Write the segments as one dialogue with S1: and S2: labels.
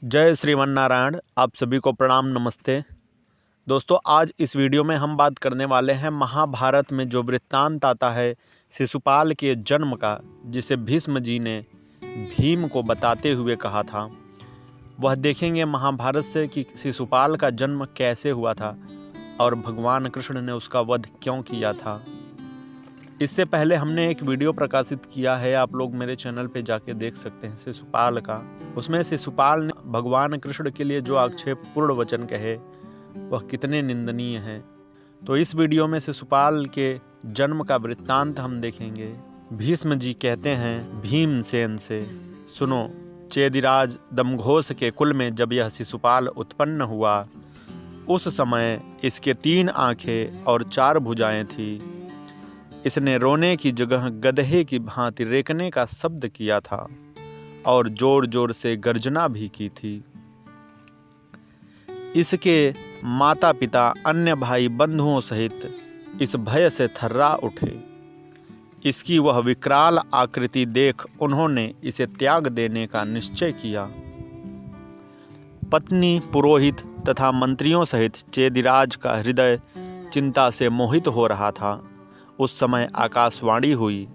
S1: जय श्रीमन नारायण। आप सभी को प्रणाम, नमस्ते। दोस्तों, आज इस वीडियो में हम बात करने वाले हैं महाभारत में जो वृत्तांत आता है शिशुपाल के जन्म का, जिसे भीष्म जी ने भीम को बताते हुए कहा था। वह देखेंगे महाभारत से कि शिशुपाल का जन्म कैसे हुआ था और भगवान कृष्ण ने उसका वध क्यों किया था। इससे पहले हमने एक वीडियो प्रकाशित किया है, आप लोग मेरे चैनल पे जाके देख सकते हैं, शिशुपाल का। उसमें शिशुपाल ने भगवान कृष्ण के लिए जो आक्षेपपूर्ण वचन कहे वह कितने निंदनीय हैं। तो इस वीडियो में शिशुपाल के जन्म का वृत्तांत हम देखेंगे। भीष्म जी कहते हैं भीमसेन से, सुनो, चेदिराज दमघोष के कुल में जब यह शिशुपाल उत्पन्न हुआ, उस समय इसके 3 आंखें और 4 भुजाएं थी। इसने रोने की जगह गदहे की भांति रेकने का शब्द किया था और जोर जोर से गर्जना भी की थी। इसके माता पिता अन्य भाई बंधुओं सहित इस भय से थर्रा उठे। इसकी वह विकराल आकृति देख उन्होंने इसे त्याग देने का निश्चय किया। पत्नी, पुरोहित तथा मंत्रियों सहित चेदिराज का हृदय चिंता से मोहित हो रहा था। उस समय आकाशवाणी हुई,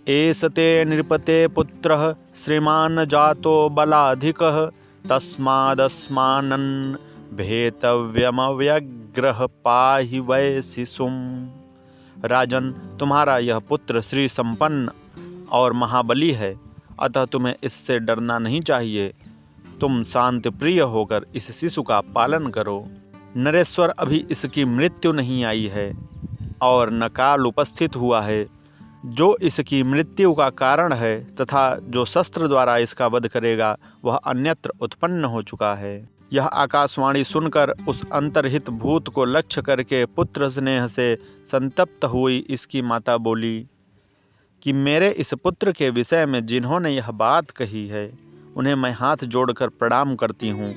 S1: एसते नृपते पुत्रः श्रीमान जातो बलाधिकः तस्मादस्मानन् भेतव्यमव्यग्रह पाहि वै शिशुम। राजन, तुम्हारा यह पुत्र श्री संपन्न और महाबली है, अतः तुम्हें इससे डरना नहीं चाहिए। तुम शांत प्रिय होकर इस शिशु का पालन करो। नरेश्वर, अभी इसकी मृत्यु नहीं आई है और न काल उपस्थित हुआ है जो इसकी मृत्यु का कारण है, तथा जो शस्त्र द्वारा इसका वध करेगा वह अन्यत्र उत्पन्न हो चुका है। यह आकाशवाणी सुनकर उस अंतर्हित भूत को लक्ष्य करके पुत्र स्नेह से संतप्त हुई इसकी माता बोली कि मेरे इस पुत्र के विषय में जिन्होंने यह बात कही है उन्हें मैं हाथ जोड़कर प्रणाम करती हूँ,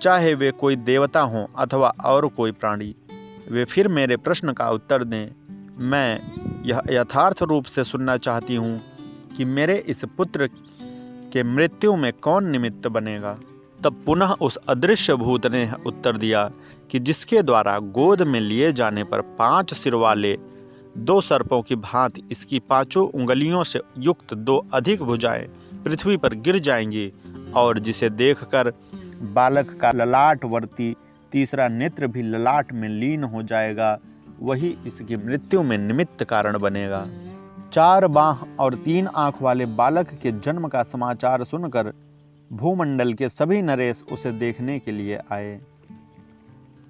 S1: चाहे वे कोई देवता हों अथवा और कोई प्राणी। वे फिर मेरे प्रश्न का उत्तर दें। मैं यह यथार्थ रूप से सुनना चाहती हूँ कि मेरे इस पुत्र के मृत्यु में कौन निमित्त बनेगा। तब पुनः उस अदृश्य भूत ने उत्तर दिया कि जिसके द्वारा गोद में लिए जाने पर 5 सिर वाले 2 सर्पों की भांति इसकी 5 उंगलियों से युक्त 2 अधिक भुजाएं पृथ्वी पर गिर जाएंगी और जिसे देखकर बालक का ललाटवर्ती तीसरा नेत्र भी ललाट में लीन हो जाएगा, वही इसकी मृत्यु में निमित्त कारण बनेगा। 4 बाह और 3 आंख वाले बालक के जन्म का समाचार सुनकर भूमंडल के सभी नरेश उसे देखने के लिए आए।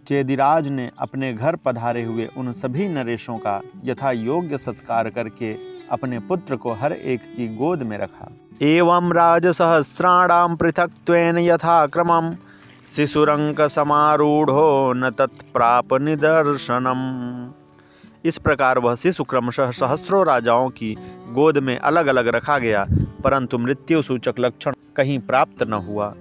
S1: चेदिराज ने अपने घर पधारे हुए उन सभी नरेशों का यथा योग्य सत्कार करके अपने पुत्र को हर एक की गोद में रखा। एवं राजसहस्राणां पृथक्त्वेन यथा क्रमम् शिशुरंक समारूढ़ो न तत्प्राप निदर्शनम। इस प्रकार वह शिशु क्रमशः सहस्रों राजाओं की गोद में अलग अलग रखा गया, परंतु मृत्यु सूचक लक्षण कहीं प्राप्त न हुआ।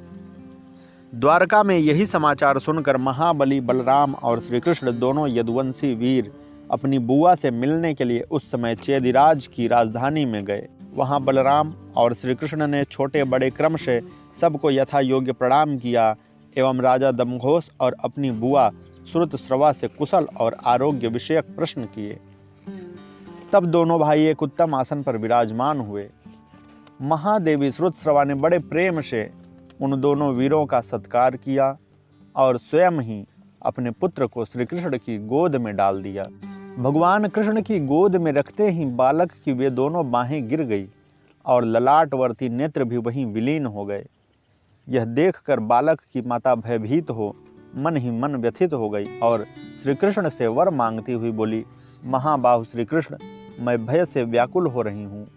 S1: द्वारका में यही समाचार सुनकर महाबली बलराम और श्री कृष्ण दोनों यदुवंशी वीर अपनी बुआ से मिलने के लिए उस समय चेदिराज की राजधानी में गए। वहां बलराम और श्री कृष्ण ने छोटे बड़े क्रम से सबको यथा योग्य प्रणाम किया एवं राजा दमघोष और अपनी बुआ श्रुतस्रवा से कुशल और आरोग्य विषयक प्रश्न किए। तब दोनों भाई एक उत्तम आसन पर विराजमान हुए। महादेवी श्रुतस्रवा ने बड़े प्रेम से उन दोनों वीरों का सत्कार किया और स्वयं ही अपने पुत्र को श्री कृष्ण की गोद में डाल दिया। भगवान कृष्ण की गोद में रखते ही बालक की वे दोनों बाहें गिर गई और ललाटवर्ती नेत्र भी वहीं विलीन हो गए। यह देखकर बालक की माता भयभीत हो मन ही मन व्यथित हो गई और श्री कृष्ण से वर मांगती हुई बोली, महाबाहु श्री कृष्ण, मैं भय से व्याकुल हो रही हूँ।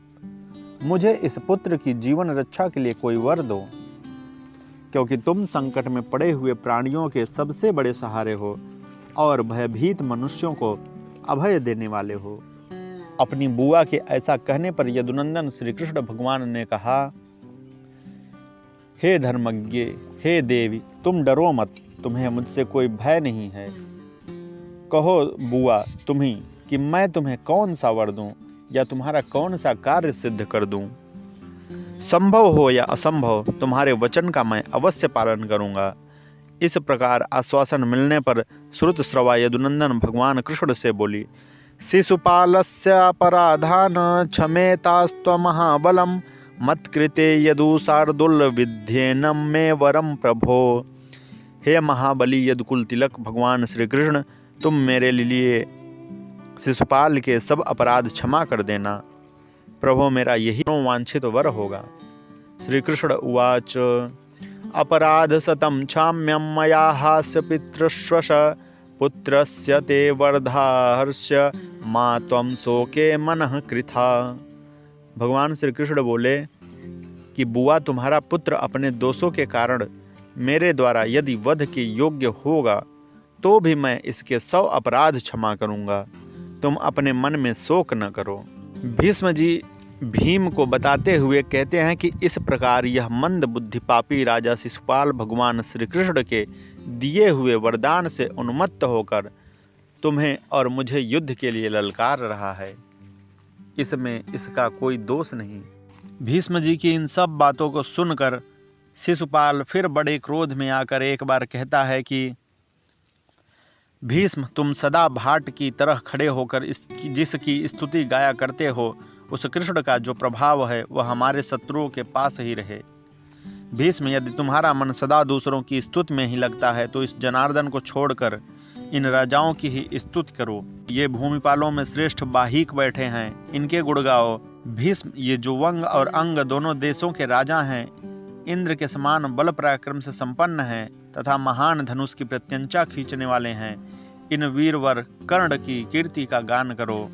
S1: मुझे इस पुत्र की जीवन रक्षा के लिए कोई वर दो, क्योंकि तुम संकट में पड़े हुए प्राणियों के सबसे बड़े सहारे हो और भयभीत मनुष्यों को अभय देने वाले हो। अपनी बुआ के ऐसा कहने पर यदुनंदन श्री कृष्ण भगवान ने कहा, हे धर्मज्ञ, हे देवी, तुम डरो मत, तुम्हें मुझसे कोई भय नहीं है। कहो बुआ तुम्ही कि मैं तुम्हें कौन सा वर दूं या तुम्हारा कौन सा कार्य सिद्ध कर दूं। संभव हो या असंभव तुम्हारे वचन का मैं अवश्य पालन करूंगा। इस प्रकार आश्वासन मिलने पर श्रुतश्रवा यदुनंदन भगवान कृष्ण से बोली, शिशुपालस्य अपराधान क्षमेतास्त्वमहाबलम मत्कृते यदु शार्दुल विद्येनम मे वरम प्रभो। हे महाबली यदुकुल तिलक भगवान श्री कृष्ण, तुम मेरे लिए शिशुपाल के सब अपराध क्षमा कर देना। प्रभो, मेरा यही वांछित वर होगा। श्री कृष्ण उवाच, अपराध सतम क्षाम्यम मया हास्य पितृश्वश पुत्रस्य ते वर्धाहर्ष्य मा त्वं शोके मनः कृथा। भगवान श्री कृष्ण बोले कि बुआ, तुम्हारा पुत्र अपने दोषों के कारण मेरे द्वारा यदि वध के योग्य होगा तो भी मैं इसके 100 अपराध क्षमा करूंगा। तुम अपने मन में शोक न करो। भीष्म जी भीम को बताते हुए कहते हैं कि इस प्रकार यह मंद बुद्धि पापी राजा शिशुपाल भगवान श्री कृष्ण के दिए हुए वरदान से उन्मत्त होकर तुम्हें और मुझे युद्ध के लिए ललकार रहा है। इसमें इसका कोई दोष नहीं। भीष्म जी की इन सब बातों को सुनकर शिशुपाल फिर बड़े क्रोध में आकर एक बार कहता है कि भीष्म, तुम सदा भाट की तरह खड़े होकर जिसकी स्तुति गाया करते हो, उस कृष्ण का जो प्रभाव है वह हमारे शत्रुओं के पास ही रहे। भीष्म, यदि तुम्हारा मन सदा दूसरों की स्तुति में ही लगता है तो इस जनार्दन को छोड़कर इन राजाओं की ही स्तुति करो। ये भूमिपालों में श्रेष्ठ बाहिक बैठे हैं, इनके गुण गाओ। भीष्म, ये जो वंग और अंग दोनों देशों के राजा हैं, इंद्र के समान बल पराक्रम से संपन्न हैं तथा महान धनुष की प्रत्यंचा खींचने वाले हैं, इन वीरवर कर्ण की कीर्ति का गान करो।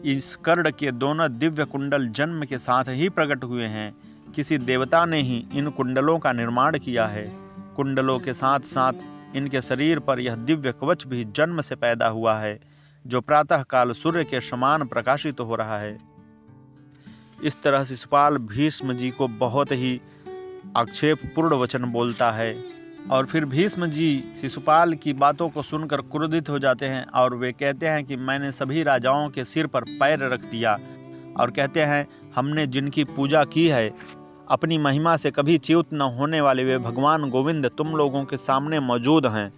S1: इस कर्ण के दोनों दिव्य कुंडल जन्म के साथ ही प्रकट हुए हैं। किसी देवता ने ही इन कुंडलों का निर्माण किया है। कुंडलों के साथ साथ इनके शरीर पर यह दिव्य कवच भी जन्म से पैदा हुआ है, जो प्रातः काल सूर्य के समान प्रकाशित हो रहा है। इस तरह शिशुपाल भीष्म जी को बहुत ही आक्षेपपूर्ण वचन बोलता है और फिर भीष्म जी शिशुपाल की बातों को सुनकर क्रोधित हो जाते हैं और वे कहते हैं कि मैंने सभी राजाओं के सिर पर पैर रख दिया और कहते हैं, हमने जिनकी पूजा की है, अपनी महिमा से कभी च्युत न होने वाले वे भगवान गोविंद तुम लोगों के सामने मौजूद हैं।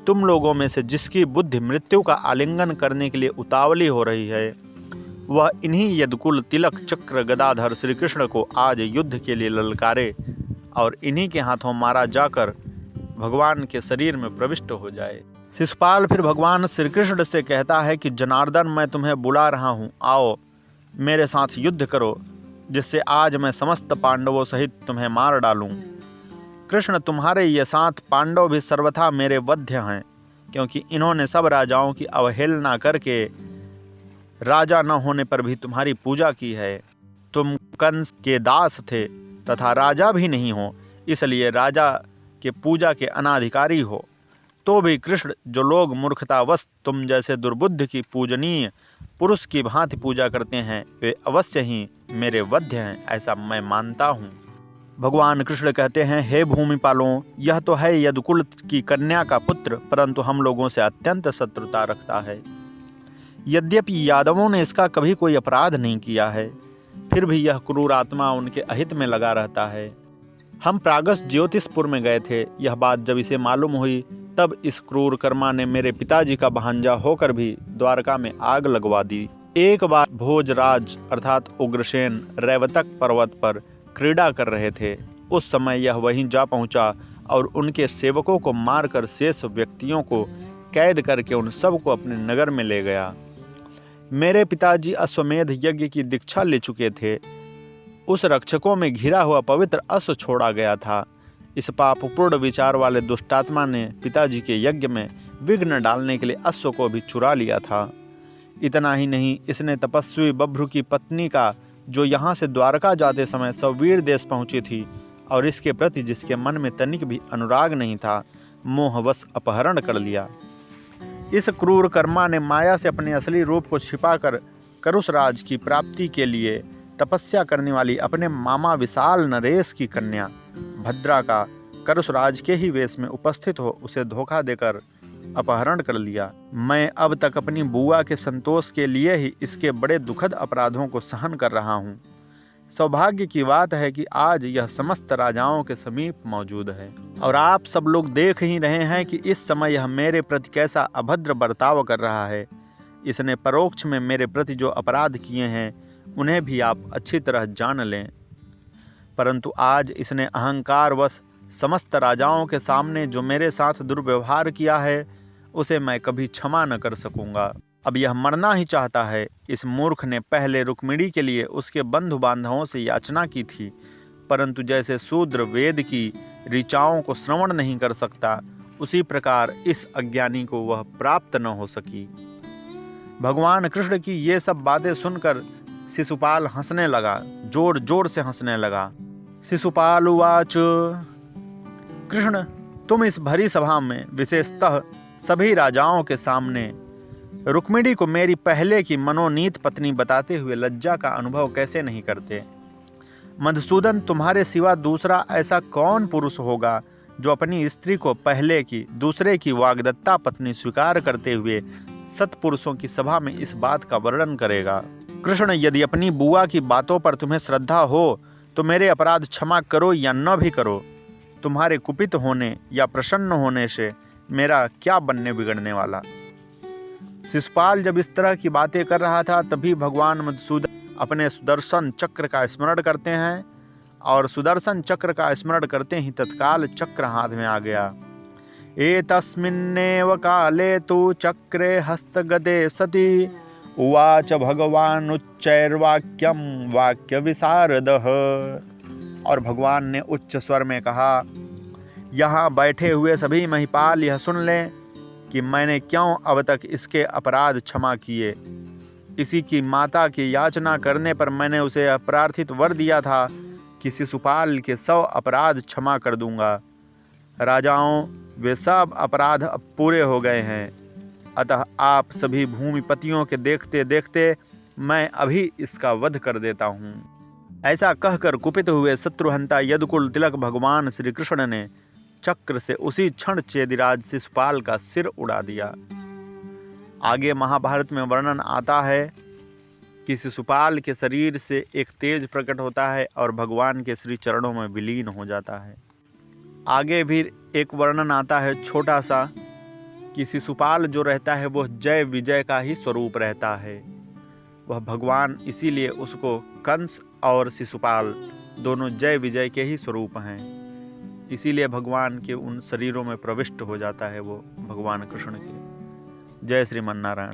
S1: तुम लोगों में से जिसकी बुद्धि मृत्यु का आलिंगन करने के लिए उतावली हो रही है, वह इन्हीं यदुकुल तिलक चक्र गदाधर श्री कृष्ण को आज युद्ध के लिए ललकारे और इन्हीं के हाथों मारा जाकर भगवान के शरीर में प्रविष्ट हो जाए। शिशुपाल फिर भगवान श्री कृष्ण से कहता है कि जनार्दन, मैं तुम्हें बुला रहा हूँ, आओ मेरे साथ युद्ध करो, जिससे आज मैं समस्त पांडवों सहित तुम्हें मार डालूं। कृष्ण, तुम्हारे ये साथ पांडव भी सर्वथा मेरे वध्य हैं, क्योंकि इन्होंने सब राजाओं की अवहेलना करके राजा न होने पर भी तुम्हारी पूजा की है। तुम कंस के दास थे तथा राजा भी नहीं हो, इसलिए राजा के पूजा के अनाधिकारी हो। तो भी कृष्ण, जो लोग मूर्खतावश तुम जैसे दुर्बुद्ध की पूजनीय पुरुष की भांति पूजा करते हैं, वे अवश्य ही मेरे वध्य हैं, ऐसा मैं मानता हूँ। भगवान कृष्ण कहते हैं, हे भूमिपालों, यह तो है यदुकुल की कन्या का पुत्र, परंतु हम लोगों से अत्यंत शत्रुता रखता है। यद्यपि यादवों ने इसका कभी कोई अपराध नहीं किया है, फिर भी यह क्रूर आत्मा उनके अहित में लगा रहता है। हम प्रागस ज्योतिषपुर में गए थे। यह बात जब इसे मालूम हुई तब इस क्रूर कर्मा ने मेरे पिताजी का भांजा होकर भी द्वारका में आग लगवा दी। एक बार भोजराज अर्थात उग्रसेन रैवतक पर्वत पर क्रीड़ा कर रहे थे। उस समय यह वहीं जा पहुंचा और उनके सेवकों को मारकर शेष व्यक्तियों को कैद करके उन सबको अपने नगर में ले गया। मेरे पिताजी अश्वमेध यज्ञ की दीक्षा ले चुके थे। उस रक्षकों में घिरा हुआ पवित्र अश्व छोड़ा गया था। इस पापपूर्ण विचार वाले दुष्टात्मा ने पिताजी के यज्ञ में विघ्न डालने के लिए अश्व को भी चुरा लिया था। इतना ही नहीं, इसने तपस्वी बभ्रु की पत्नी का, जो यहाँ से द्वारका जाते समय सवीर देश पहुँची थी और इसके प्रति जिसके मन में तनिक भी अनुराग नहीं था, मोहवश अपहरण कर लिया। इस क्रूर कर्मा ने माया से अपने असली रूप को छिपाकर करुषराज की प्राप्ति के लिए तपस्या करने वाली अपने मामा विशाल नरेश की कन्या भद्रा का करुषराज के ही वेश में उपस्थित हो उसे धोखा देकर अपहरण कर लिया। मैं अब तक अपनी बुआ के संतोष के लिए ही इसके बड़े दुखद अपराधों को सहन कर रहा हूँ। सौभाग्य की बात है कि आज यह समस्त राजाओं के समीप मौजूद है और आप सब लोग देख ही रहे हैं कि इस समय यह मेरे प्रति कैसा अभद्र बर्ताव कर रहा है। इसने परोक्ष में मेरे प्रति जो अपराध किए हैं उन्हें भी आप अच्छी तरह जान लें, परंतु आज इसने अहंकारवश समस्त राजाओं के सामने जो मेरे साथ दुर्व्यवहार किया है उसे मैं कभी क्षमा न कर सकूंगा। अब यह मरना ही चाहता है। इस मूर्ख ने पहले रुक्मिणी के लिए उसके बंधु बांधवों से याचना की थी, परंतु जैसे शूद्र वेद की ऋचाओं को श्रवण नहीं कर सकता, उसी प्रकार इस अज्ञानी को वह प्राप्त न हो सकी। भगवान कृष्ण की ये सब बातें सुनकर शिशुपाल हंसने लगा, जोर जोर से हंसने लगा। शिशुपाल उवाच, कृष्ण, तुम इस भरी सभा में, विशेषतः सभी राजाओं के सामने, रुक्मिणी को मेरी पहले की मनोनीत पत्नी बताते हुए लज्जा का अनुभव कैसे नहीं करते? मधुसूदन, तुम्हारे सिवा दूसरा ऐसा कौन पुरुष होगा जो अपनी स्त्री को पहले की, दूसरे की वाग्दत्ता पत्नी स्वीकार करते हुए सत्पुरुषों की सभा में इस बात का वर्णन करेगा? कृष्ण, यदि अपनी बुआ की बातों पर तुम्हें श्रद्धा हो तो मेरे अपराध क्षमा करो या न भी करो। तुम्हारे कुपित होने या प्रसन्न होने से मेरा क्या बनने बिगड़ने वाला। शिशुपाल जब इस तरह की बातें कर रहा था तभी भगवान मधुसूदन अपने सुदर्शन चक्र का स्मरण करते हैं और सुदर्शन चक्र का स्मरण करते ही तत्काल चक्र हाथ में आ गया। एतस्मिन्नेव काले तु चक्रे हस्तगते सति उवाच भगवान उच्चैर्वाक्यम वाक्य विशारदः। और भगवान ने उच्च स्वर में कहा, यहाँ बैठे हुए सभी महिपाल यह सुन लें कि मैंने क्यों अब तक इसके अपराध क्षमा किए। इसी की माता की याचना करने पर मैंने उसे अप्रार्थित वर दिया था कि शिशुपाल के 100 अपराध क्षमा कर दूंगा। राजाओं, वे सब अपराध अब पूरे हो गए हैं, अतः आप सभी भूमिपतियों के देखते देखते मैं अभी इसका वध कर देता हूँ। ऐसा कहकर कुपित हुए शत्रुहंता यदुकुल तिलक भगवान श्री कृष्ण ने चक्र से उसी क्षण चेदिराज शिशुपाल का सिर उड़ा दिया। आगे महाभारत में वर्णन आता है कि शिशुपाल के शरीर से एक तेज प्रकट होता है और भगवान के श्री चरणों में विलीन हो जाता है। आगे भी एक वर्णन आता है छोटा सा कि शिशुपाल जो रहता है वह जय विजय का ही स्वरूप रहता है। वह भगवान, इसीलिए उसको कंस और शिशुपाल दोनों जय विजय के ही स्वरूप हैं। इसीलिए भगवान के उन शरीरों में प्रविष्ट हो जाता है वो भगवान कृष्ण के। जय श्रीमन नारायण।